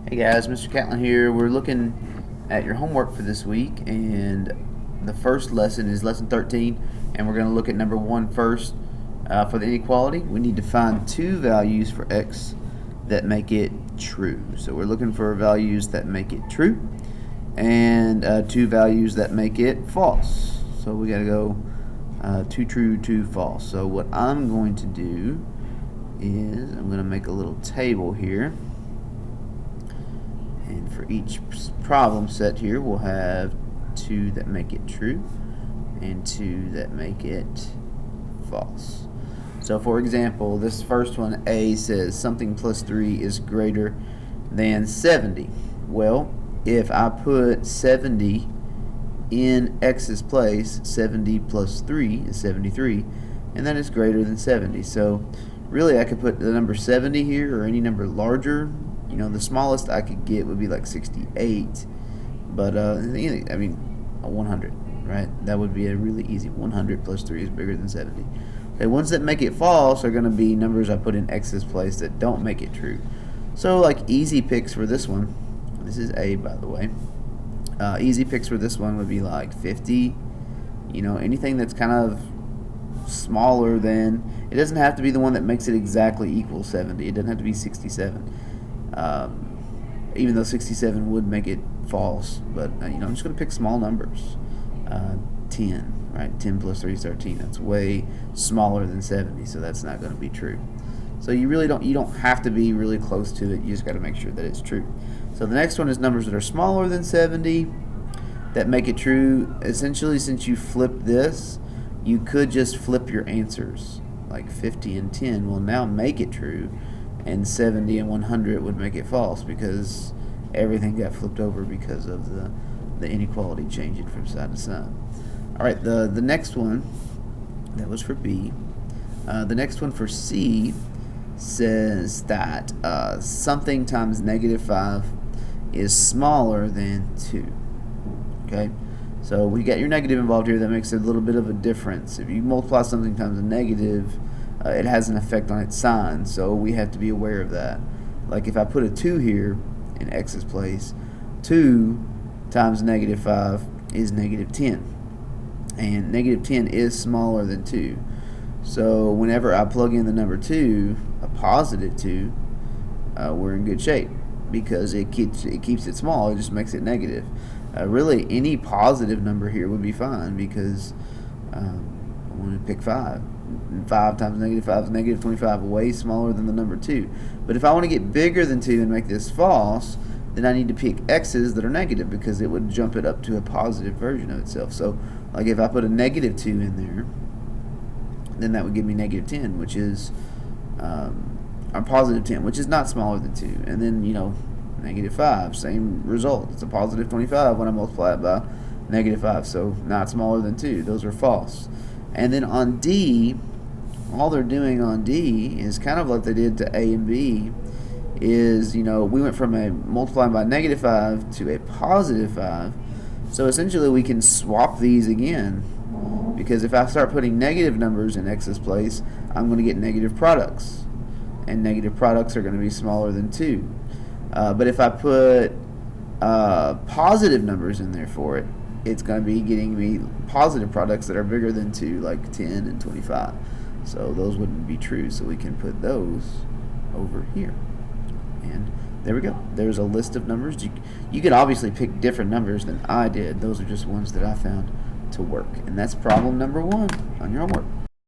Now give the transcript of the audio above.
Hey guys, Mr. Catlin here. We're looking at your homework for this week, and the first lesson is lesson 13, and we're going to look at number 1 first. For the inequality, we need to find two values for x that make it true. So we're looking for values that make it true, and two values that make it false. So we got to go 2 true, 2 false. So what I'm going to do is I'm going to make a little table here. And for each problem set here, we'll have 2 that make it true and 2 that make it false. So for example, this first one, A, says something plus 3 is greater than 70. Well, if I put 70 in x's place, 70 plus 3 is 73, and that is greater than 70. So really I could put the number 70 here or any number larger. You know, the smallest I could get would be like 68, but I mean 100, right? That would be a really easy 100 plus 3 is bigger than 70. Okay, ones that make it false are going to be numbers I put in x's place that don't make it true. So like easy picks for this one, this is A by the way, easy picks for this one would be like 50, you know, anything that's kind of smaller than, it doesn't have to be the one that makes it exactly equal 70, it doesn't have to be 67. Even though 67 would make it false, but I'm just going to pick small numbers. 10, right? 10 plus 3 is 13. That's way smaller than 70, so that's not going to be true. So you don't have to be really close to it. You just got to make sure that it's true. So the next one is numbers that are smaller than 70 that make it true. Essentially, since you flipped this, you could just flip your answers. Like 50 and 10 will now make it true, and 70 and 100 would make it false because everything got flipped over because of the inequality changing from side to side. Alright, the next one, that was for B. The next one for C says that something times negative 5 is smaller than 2. Okay, so we got your negative involved here. That makes a little bit of a difference. If you multiply something times a negative, it has an effect on its sign, so we have to be aware of that. Like if I put a 2 here in x's place, 2 times negative 5 is negative 10. And negative 10 is smaller than 2. So whenever I plug in the number 2, a positive 2, we're in good shape because it keeps it small. It just makes it negative. Really, any positive number here would be fine because I want to pick 5. 5 times negative 5 is negative 25, way smaller than the number 2. But if I want to get bigger than 2 and make this false, then I need to pick x's that are negative because it would jump it up to a positive version of itself. So like if I put a negative 2 in there, then that would give me negative 10, which is or positive 10, which is not smaller than 2. And then, negative 5, same result. It's a positive 25 when I multiply it by negative 5, so not smaller than 2. Those are false. And then on D, all they're doing on D is kind of like they did to A and B, is, we went from a multiplying by negative 5 to a positive 5. So essentially we can swap these again, because if I start putting negative numbers in x's place, I'm going to get negative products. And negative products are going to be smaller than 2. But if I put positive numbers in there for it, it's going to be getting me positive products that are bigger than 2, like 10 and 25. So those wouldn't be true, so we can put those over here. And there we go. There's a list of numbers. You can obviously pick different numbers than I did. Those are just ones that I found to work. And that's problem number 1 on your homework.